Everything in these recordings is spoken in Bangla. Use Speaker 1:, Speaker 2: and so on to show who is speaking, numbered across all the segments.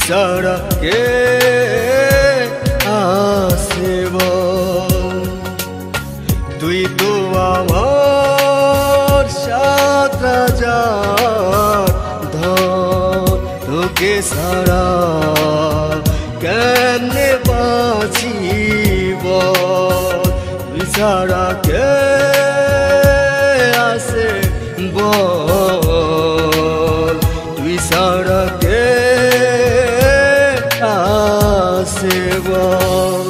Speaker 1: ছাড়া কে আছে বল? তুই তো আমার সাত রাজার ধন, তোকে ছাড়া কেমনে বাঁচি বল? তুই ছাড়া কে আছে বল? তুই ছাড়া কে আছে বল?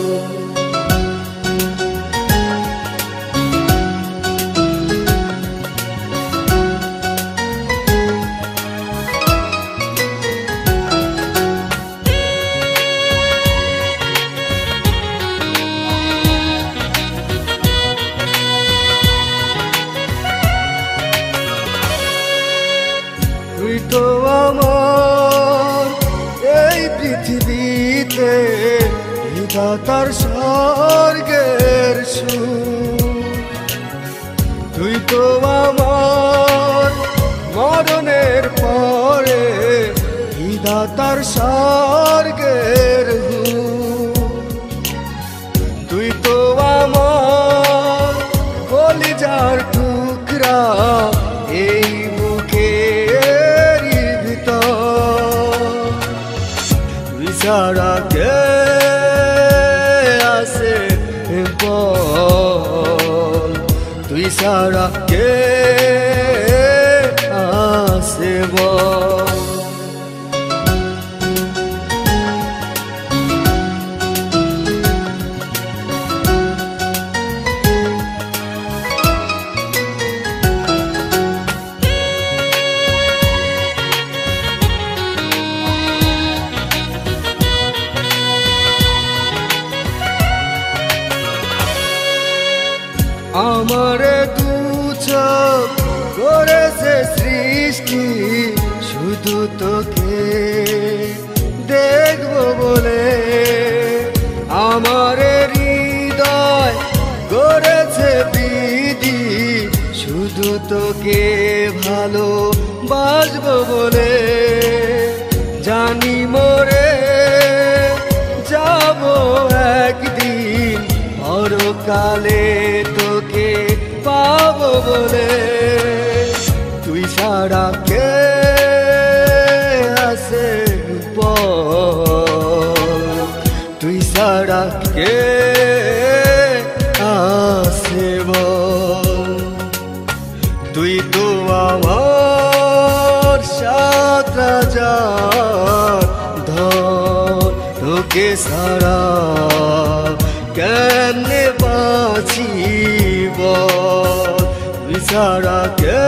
Speaker 1: তুই তো আমার এই পৃথিবীতে বিধাতার স্বর্গের সুখ। তুই তো আমার মরণের পরে বিধাতার স্বর্গের হুক। তুই তো আমার কলিজার টুকরা এই বুকের ভিতর। তুই ছাড়া কে আছে বল? তুই ছাড়া কে আছে বল? আমারে দু চোখ করেছে সৃষ্টি শুধু তোকে দেখবো বলে। আমারে হৃদয় করেছে বিধি শুধু তোকে ভালোবাসবো বলে। জানি মরে যাব একদিন পরকালে তোকে পাবো বলে। তুই ছাড়া কে আছে বল? তুই ছাড়া কে আছে বল? তুই তো আমার সাত রাজার ধন, তোকে ছাড়া কেমনে বাঁচি বল? তুই ছাড়া কে